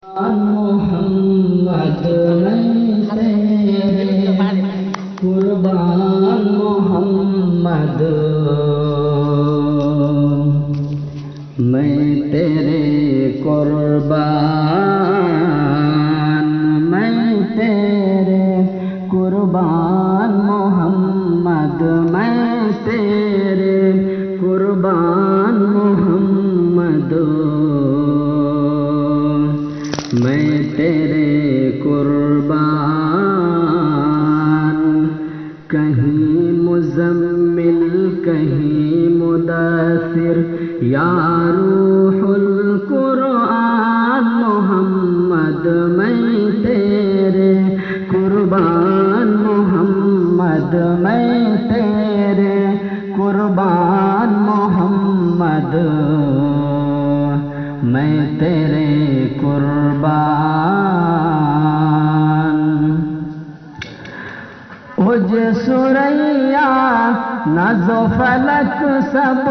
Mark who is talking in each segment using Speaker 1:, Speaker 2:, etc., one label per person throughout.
Speaker 1: محمد میں تیرے قربان محمد میں تیرے قربان میں تیرے قربان محمد میں تیرے قربان محمد میں تیرے قربان کہیں مزمل کہیں مدثر یا روح القرآن محمد میں تیرے قربان محمد میں تیرے قربان محمد میں تیرے قربان اج سریا ناز و فلک سب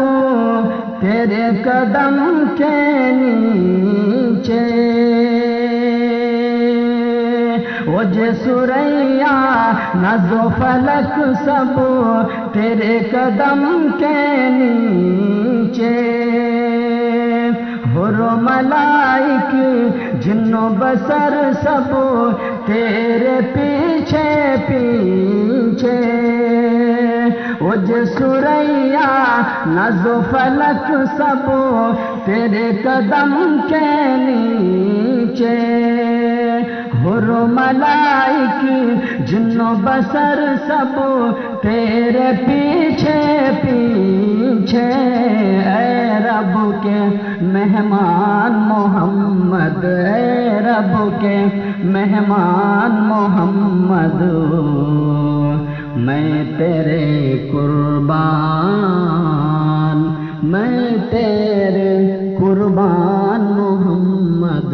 Speaker 1: تیرے قدم کے نیچے اج سریا ناز و فلک سب تیرے قدم کے نیچے حور و ملائک جن و بشر سب تیرے پیچھے پیچھے اج سریا ناز و فلک سب تیرے قدم کے نیچے حور و ملائک جن و بشر سب تیرے پیچھے پیچھے اے رب کے مہمان محمد اے رب کے مہمان محمد میں تیرے قربان میں تیرے قربان محمد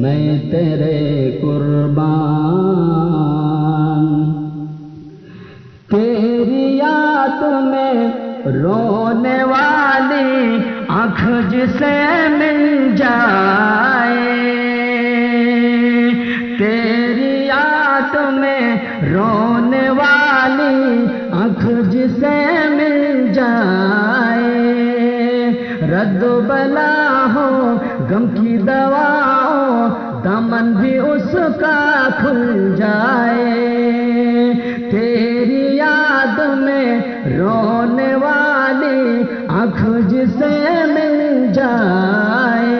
Speaker 1: میں تیرے قربان تیری یاد میں رونے والی آنکھ جسے مل جائے تیری یاد میں رونے والی آنکھ جسے مل جائے رد و بلا ہو غم کی دوا ہو دامن بھی اس کا کھل جائے تیری یاد میں رونے والی آنکھ جسے مل جائے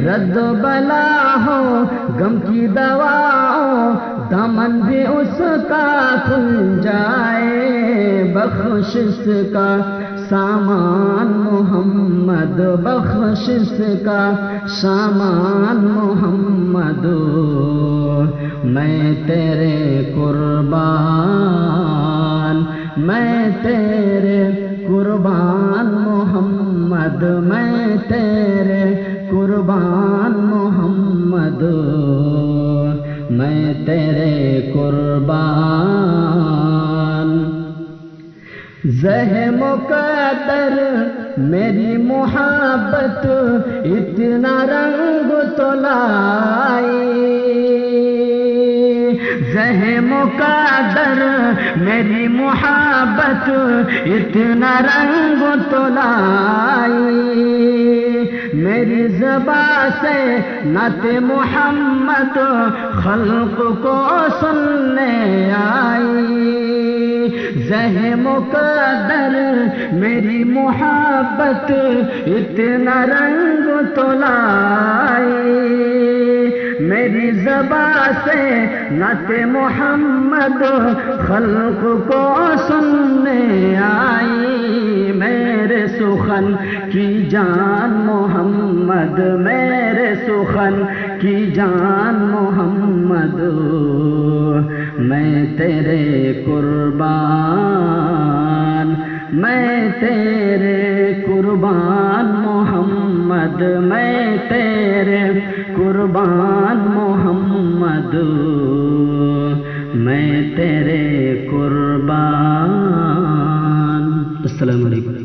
Speaker 1: رد و بلا ہو غم کی دوا ہو دامن بھی اس کا کھل جائے بخشش کا سامان محمد بخشش کا سامان محمد میں تیرے قربان میں تیرے قربان محمد میں تیرے قربان محمد میں تیرے قربان زہ مقدر میری محبت اتنا رنگ تو لائی زہ مقدر میری محبت اتنا رنگ تو لائی میری زبان سے نعت محمد خلق کو سننے آئی زہ مقدر میری محبت اتنا رنگ تو لائی میری زبان سے نعت محمد خلق کو سننے آئی میرے سخن کی جان محمد میرے سخن کی جان محمد میں تیرے قربان میں تیرے قربان محمد میں تیرے قربان محمد میں تیرے قربان. السلام علیکم.